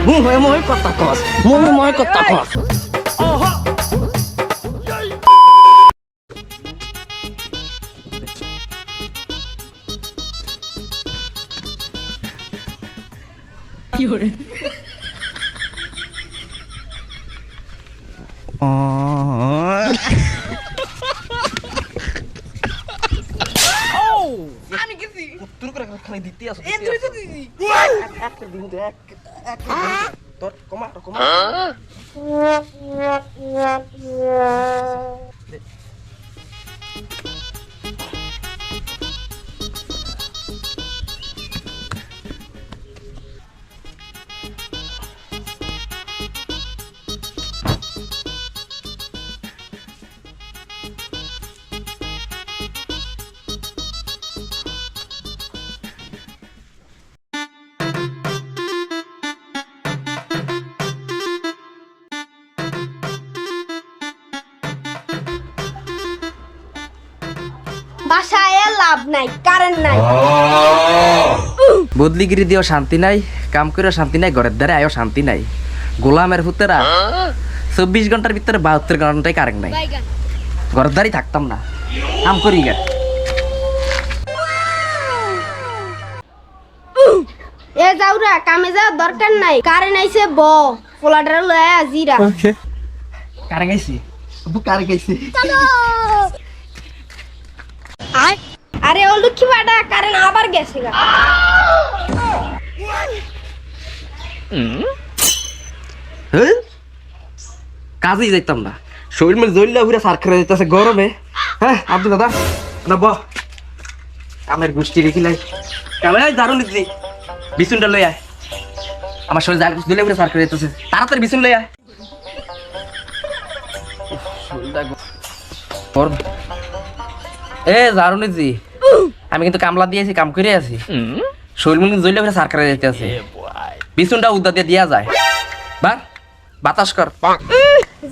মই কথা কস মই কথা কস কি হরে আমি গেছি তোর করে খালি দিতে আসো এ তুই তো দিদি একটা দিন দে এক তোর কমা বাসায় লাভ নাই, কারেন্ট নাই। বদলিগিরি দিয়েও শান্তি নাই, কাম করেও শান্তি নাই, ঘরের দ্বারে আয়ও শান্তি নাই। গোলামের হুতেরা 24 ঘন্টার ভিতরে 72 ঘন্টায় কারেন্ট নাই। ঘরের দ্বারই থাকতাম না, কাম করি গে। এ যাওরা, কামে যাওয়ার দরকার নাই, কারেন্ট আইছে ব পোলাডার লয়ে আজিরা। কারেন্ট আইছি, কারেন্ট আইছি। আরে ও লক্ষ্মী বাডা, কারেন্ট আবার গেছে গা। কাজেই যাইতাম না, শরীর মানে জল্লা ঘুরে সার খেয়ে যাইতেছে গরমে। হ্যাঁ আব্দুল দাদা না ব কামের গোষ্ঠী রেখিলাই কামে দারুণ দিচ্ছি। বিছুনটা লই আয়, আমার শরীর জল্লা ঘুরে সার খেয়ে যাইতেছে, তাড়াতাড়ি বিছুন লই আয়। এ জারুনিজি, আমি কিন্তু কামলা দিয়েছি, কাম করে আছি। শরীর মনে জল্লা ঘুরে সার খেয়ে যাইতেছে, বিছুনটা উদ্দা দিয়ে দিয়া যায়। বাতাস কর।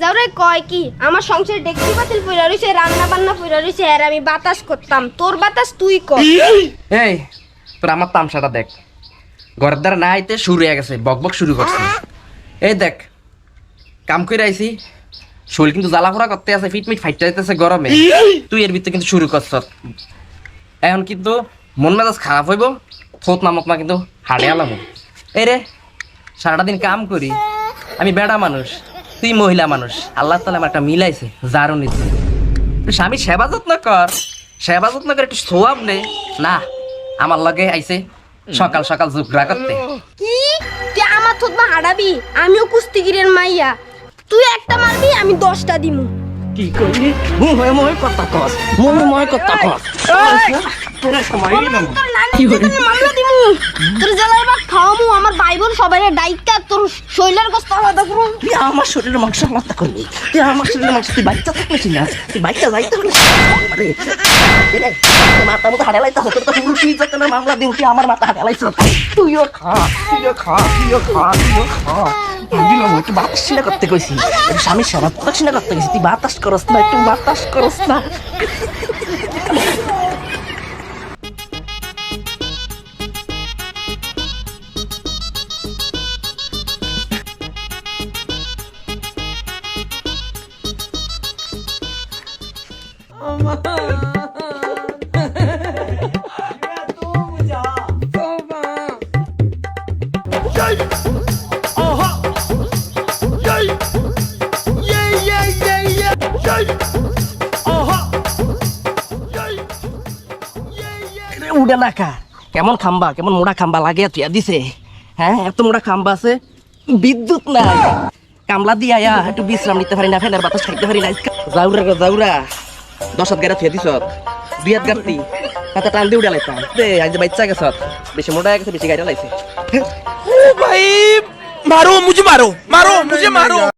যাওরা কয় কি, আমার সংসারে ডেকচি পাতিল পইরা রইছে, রান্না বান্না পইরা রইছে, আর আমি বাতাস করতাম। তোর বাতাস তুই কর। এই তোর আমার তামসাটা দেখ, ঘরের দ্বারা না আইতে শুরু হয়ে গেছে, বকবক শুরু করছে। এই দেখ কাম করে আইছি, শরীর কিন্তু জ্বালাফোড়া করতে আছে, ফিটমিট ফাইটতে যাইতেছে গরমে। তুই এর ভিতরে কিন্তু শুরু করছ। এখন কিন্তু মন মেজাজ খারাপ হইব, থোত নামক না কিন্তু হাড়ে আলাম। এই রে সারাটা দিন কাম করি, আমি বেড়া মানুষ, তুই মহিলা মানুষ, আল্লাহ তাআলা আমার একটা মিলাইছে, জারো নিচ্ছে। স্বামী সেবা যত্ন কর, সেবা যত্ন করে একটু সোয়াব নে। না, আমার লগে আইছে সকাল সকাল ঝগড়া করতে। কি তুই আমার থতমা হারাবি? আমিও কুস্তিগিরের মাইয়া, তুই একটা মারবি, আমি 10টা দিমু। কি কইলি মই কথা কস মই কথা কস তোরা সময় না তোর নানি যেখানে মামলা দিমু, তোর জেলার বাগ খাওয়ামু, আমার ভাই বোন সবাইরে ডাইকা তোর শৈলের গোস্ত আলাদা করুম। তুই আমার শরীরের মাংস আলাদা করবি, তুই আমার শরীরের মাংস, তুই বাচ্চা থাকবি না, তুই বাচ্চা যাইতে হলে মাথা মতো হারালাইতে হতো, তো পুরো তুই যাতে না মামলা দিন, তুই আমার মাথা হারালাইছ। তুইও খা তুইও খা তুইও খা তুইও খা। দিলাম একটু বাতাস না করতে কইছি, একটু স্বামীর সেবা বাতাস না করতে কইছি, তুই বাতাস করস না, একটু বাতাস করস না। উড়ে নাকা কেমন খাম্বা, কেমন মোড়া খাম্বা লাগে তুই দিছে। হ্যাঁ এত মোড়া খাম্বা আছে, বিদ্যুৎ নাই, কামলা দিয়ে আয়া একটু বিশ্রাম নিতে পারি না, ফেনার বাতাস খাইতে পারি না। যাউরা গো যাউরা, 10 হাত গাড়া থুয়ে দিছ, 2 হাত গাড়তি হাতে টান দিয়ে উড়ে লাইতাম দে। আজ বাচ্চা গেছ, বেশি মোটা গেছে, বেশি গাড়ি লাইছে। ओ भाई मारो मुझे, मारो मारो मुझे, मारो।